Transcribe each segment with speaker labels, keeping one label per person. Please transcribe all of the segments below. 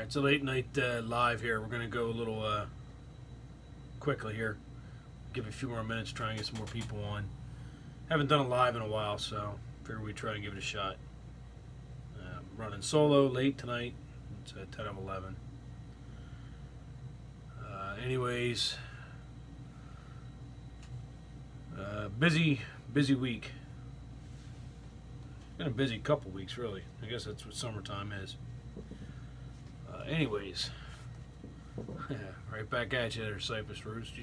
Speaker 1: It's a late night live here. We're going to go a little quickly here. Give it a few more minutes, try and get some more people on. Haven't done a live in a while, so figure we try and give it a shot. Running solo late tonight. It's at 10 of 11. Anyways, busy week. Been a busy couple weeks, really. I guess that's what summertime is. Anyways, right back at you there, Cypress Roost.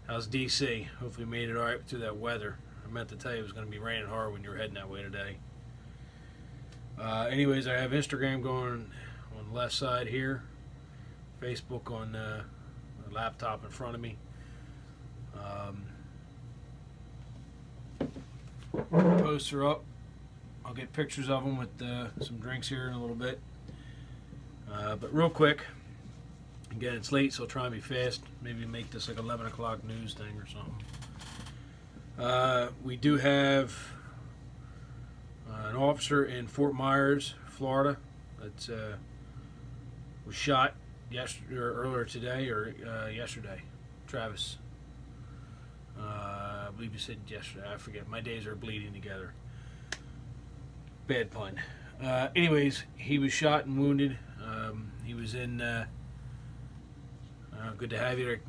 Speaker 1: How's DC? Hopefully you made it all right through that weather. I meant to tell you it was going to be raining hard when you were heading that way today. Anyways, I have Instagram going on the left side here. Facebook on the laptop in front of me. Posts are up. I'll get pictures of them with some drinks here in a little bit. But real quick, again, it's late, so I'll try and be fast. Maybe make this like 11 o'clock news thing or something. We do have an officer in Fort Myers, Florida, that was shot earlier today or yesterday. Travis. I believe you said yesterday. I forget. My days are bleeding together. Bad pun. Anyways, he was shot and wounded. He was in. Good to have you there,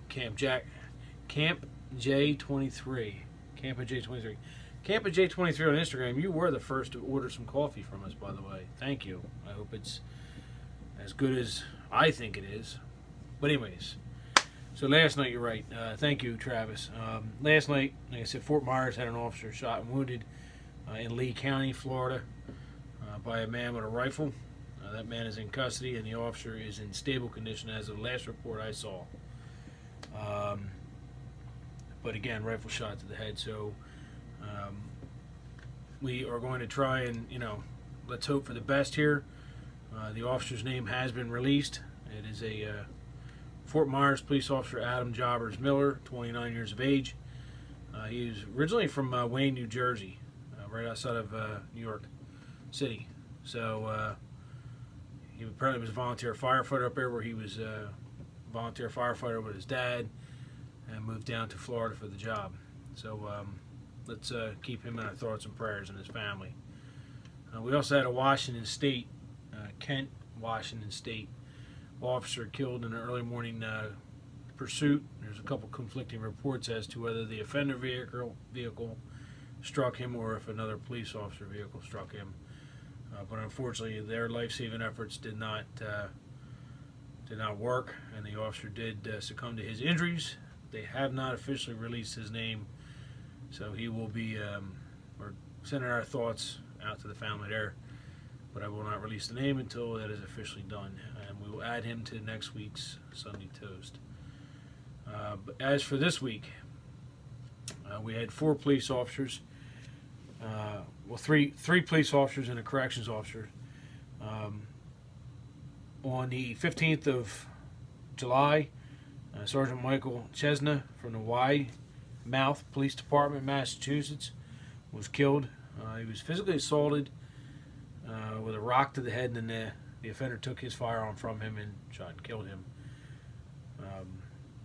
Speaker 1: Camp J23. Camp of J23. Camp of J23 on Instagram. You were the first to order some coffee from us, by the way. Thank you. I hope it's as good as I think it is. But anyways, so last night, you're right. Thank you, Travis. Last night, like I said, Fort Myers had an officer shot and wounded in Lee County, Florida, by a man with a rifle. That man is in custody, and the officer is in stable condition as of the last report I saw. But again, rifle shot to the head. So we are going to try and, let's hope for the best here. The officer's name has been released. It is a Fort Myers police officer, Adam Jobbers Miller, 29 years of age. He was originally from Wayne, New Jersey, right outside of New York City. So he apparently was a volunteer firefighter up there, where he was a volunteer firefighter with his dad, and moved down to Florida for the job. So let's keep him in our thoughts and prayers, and his family. We also had a Washington State, Kent, Washington State officer killed in an early morning pursuit. There's a couple conflicting reports as to whether the offender vehicle struck him or if another police officer vehicle struck him. But unfortunately, their life-saving efforts did not work, and the officer did succumb to his injuries. They have not officially released his name, so he will be. We're sending our thoughts out to the family there, but I will not release the name until that is officially done, and we will add him to next week's Sunday Toast. But as for this week, we had 4 police officers. Three police officers and a corrections officer. On the 15th of July, Sergeant Michael Chesna from the Weymouth Police Department, Massachusetts, was killed. He was physically assaulted with a rock to the head, and then the offender took his firearm from him and shot and killed him.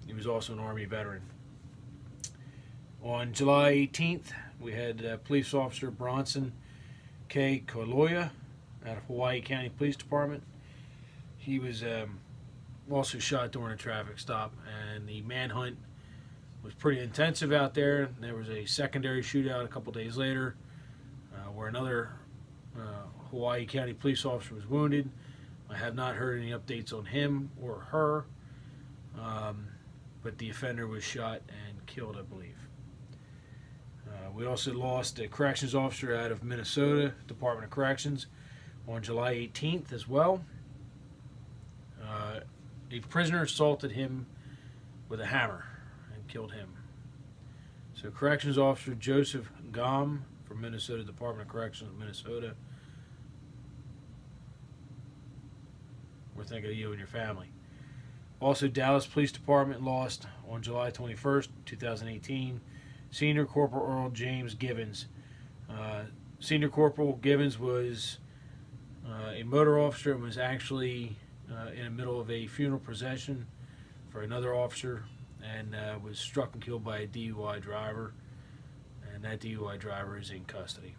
Speaker 1: He was also an Army veteran. On July 18th, we had police officer Bronson K. Koloya out of Hawaii County Police Department. He was also shot during a traffic stop, and the manhunt was pretty intensive out there. There was a secondary shootout a couple days later where another Hawaii County police officer was wounded. I have not heard any updates on him or her, but the offender was shot and killed, I believe. We also lost a corrections officer out of Minnesota, Department of Corrections, on July 18th as well. A prisoner assaulted him with a hammer and killed him. So Corrections Officer Joseph Gom from Minnesota, Department of Corrections, Minnesota. We're thinking of you and your family. Also, Dallas Police Department lost on July 21st, 2018, Senior Corporal Earl James Givens. Senior Corporal Givens was a motor officer and was actually in the middle of a funeral procession for another officer, and was struck and killed by a DUI driver, and that DUI driver is in custody.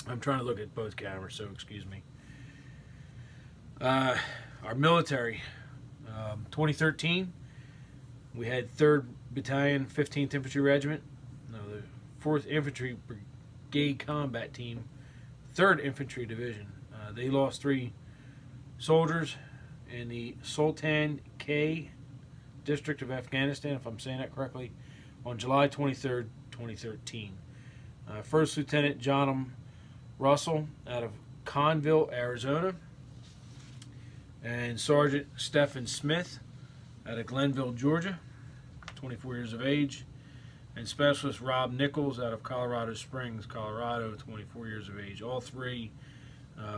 Speaker 1: I'm trying to look at both cameras, so excuse me. Our military, 2013, we had 3rd Battalion, 15th Infantry Regiment, the 4th Infantry Brigade Combat Team, 3rd Infantry Division. They lost 3 soldiers in the Sultan K district of Afghanistan, if I'm saying that correctly, on July 23rd, 2013. First Lieutenant John Russell out of Conville, Arizona, and Sergeant Stephen Smith out of Glenville, Georgia, 24 years of age, and Specialist Rob Nichols out of Colorado Springs, Colorado, 24 years of age. All 3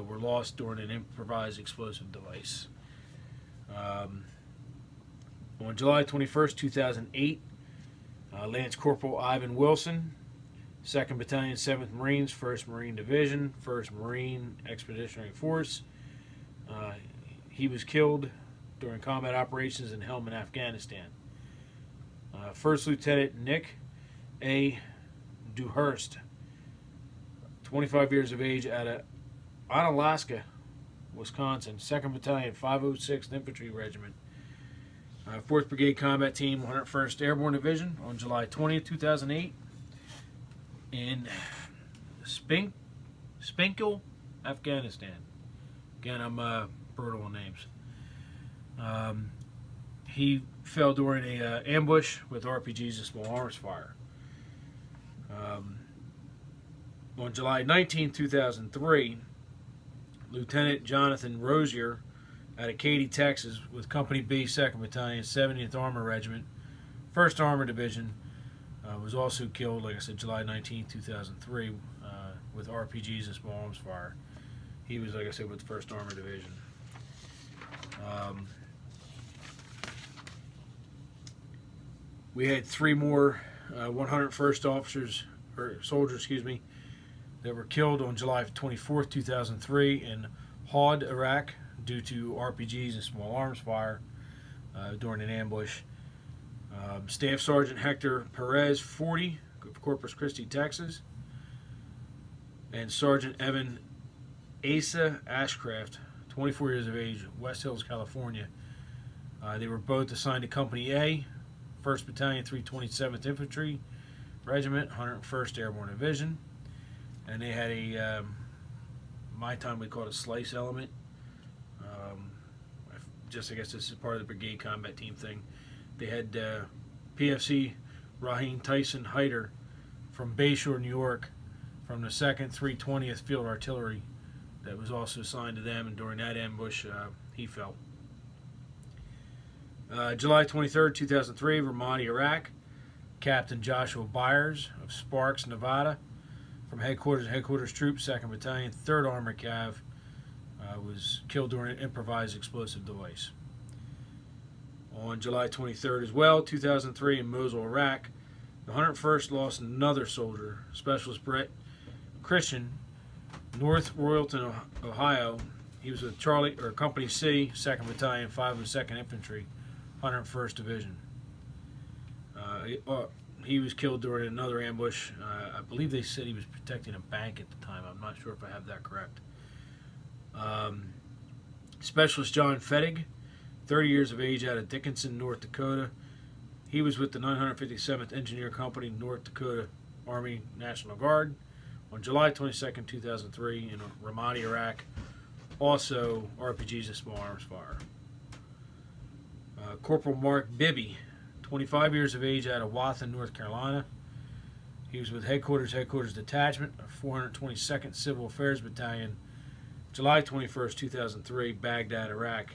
Speaker 1: were lost during an improvised explosive device. On July 21st, 2008, Lance Corporal Ivan Wilson, 2nd Battalion, 7th Marines, 1st Marine Division, 1st Marine Expeditionary Force. He was killed during combat operations in Helmand, Afghanistan. First Lieutenant Nick A. Dewhurst, 25 years of age, out of Onalaska, Wisconsin, 2nd Battalion, 506th Infantry Regiment, 4th Brigade Combat Team, 101st Airborne Division, on July 20th, 2008, in Spinkel, Afghanistan. Again, I'm brutal on names. He fell during a ambush with RPGs and small arms fire. On July 19, 2003, Lieutenant Jonathan Rosier out of Katy, Texas, with Company B, 2nd Battalion, 70th Armor Regiment, 1st Armor Division, was also killed, like I said, July 19, 2003, with RPGs and small arms fire. He was, like I said, with the 1st Armor Division. We had 3 more 101st officers, or soldiers, excuse me, that were killed on July 24th, 2003 in Hod, Iraq, due to RPGs and small arms fire during an ambush. Staff Sergeant Hector Perez, 40, of Corpus Christi, Texas, and Sergeant Evan Asa Ashcraft, 24 years of age, West Hills, California. They were both assigned to Company A, 1st Battalion, 327th Infantry Regiment, 101st Airborne Division, and they had a, my time we called it a slice element. I guess this is part of the Brigade Combat Team thing. They had PFC Raheem Tyson Hyder from Bayshore, New York, from the 2nd 320th Field Artillery, that was also assigned to them, and during that ambush, he fell. July 23rd, 2003, Ramadi, Iraq, Captain Joshua Byers of Sparks, Nevada, from Headquarters Troops, 2nd Battalion, 3rd Armored Cav, was killed during an improvised explosive device. On July 23rd as well, 2003, in Mosul, Iraq, the 101st lost another soldier, Specialist Brett Christian, North Royalton, Ohio. He was with Company C, 2nd Battalion, 502nd Infantry, 101st Division. He was killed during another ambush. I believe they said he was protecting a bank at the time. I'm not sure if I have that correct. Specialist John Fettig, 30 years of age, out of Dickinson, North Dakota. He was with the 957th Engineer Company, North Dakota Army National Guard, on July 22nd, 2003, in Ramadi, Iraq. Also, RPGs and small arms fire. Corporal Mark Bibby, 25 years of age, out of Wathen, North Carolina. He was with Headquarters Detachment of 422nd Civil Affairs Battalion, July 21st, 2003, Baghdad, Iraq,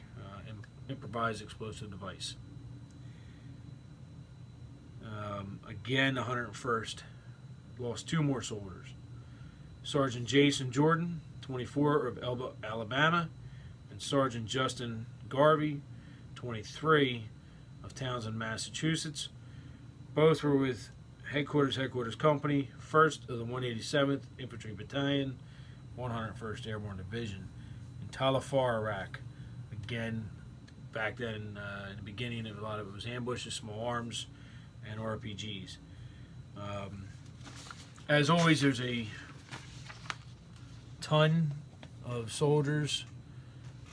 Speaker 1: improvised explosive device. Again, the 101st lost 2 more soldiers. Sergeant Jason Jordan, 24, of Elba, Alabama, and Sergeant Justin Garvey, 23, of Townsend, Massachusetts. Both were with Headquarters Company, 1st of the 187th Infantry Battalion, 101st Airborne Division, in Tal Afar, Iraq. again, back then in the beginning, a lot of it was ambushes, small arms, and RPGs. As always, there's a ton of soldiers,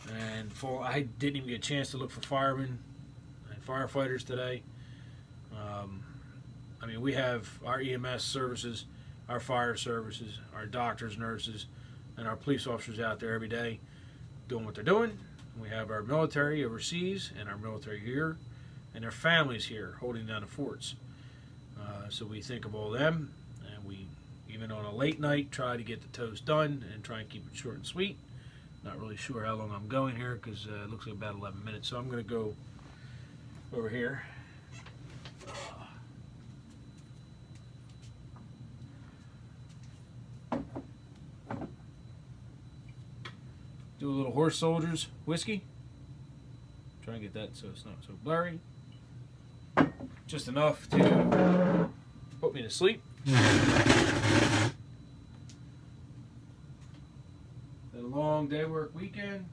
Speaker 1: and I didn't even get a chance to look for firemen and firefighters today. I mean, we have our EMS services, our fire services, our doctors, nurses, and our police officers out there every day doing what they're doing. We have our military overseas and our military here, and their families here holding down the forts. So we think of all them, and we, even on a late night, try to get the toast done and try and keep it short and sweet. Not really sure how long I'm going here because it looks like about 11 minutes. So I'm going to go over here. Do a little Horse Soldiers whiskey. Try and get that so it's not so blurry. Just enough to put me to sleep. Had a long day work weekend.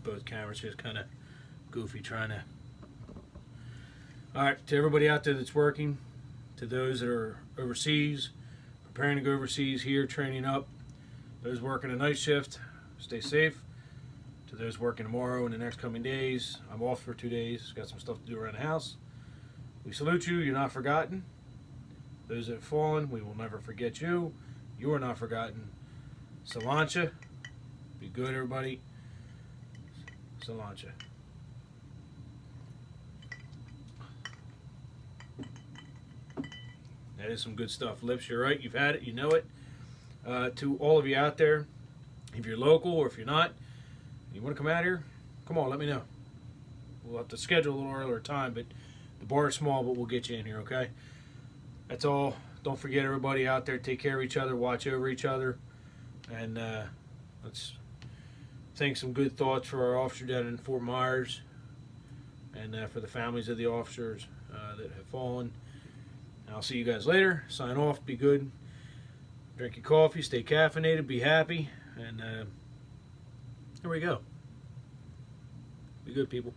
Speaker 1: Both cameras just kind of goofy trying to. Alright, to everybody out there that's working, to those that are overseas, preparing to go overseas, here training up, those working a night shift, stay safe. To those working tomorrow and the next coming days, I'm off for 2 days, got some stuff to do around the house. We salute you, you're not forgotten. Those that have fallen, we will never forget you. You are not forgotten. Salancha, be good everybody. Salancha. That is some good stuff. Lips, you're right. You've had it. You know it. To all of you out there, if you're local or if you're not, you want to come out here, come on, let me know. We'll have to schedule a little earlier time, but the bar is small, but we'll get you in here, okay? That's all. Don't forget, everybody out there, take care of each other, watch over each other, and let's think some good thoughts for our officer down in Fort Myers and for the families of the officers that have fallen. I'll see you guys later. Sign off. Be good. Drink your coffee. Stay caffeinated. Be happy. And here we go. Be good, people.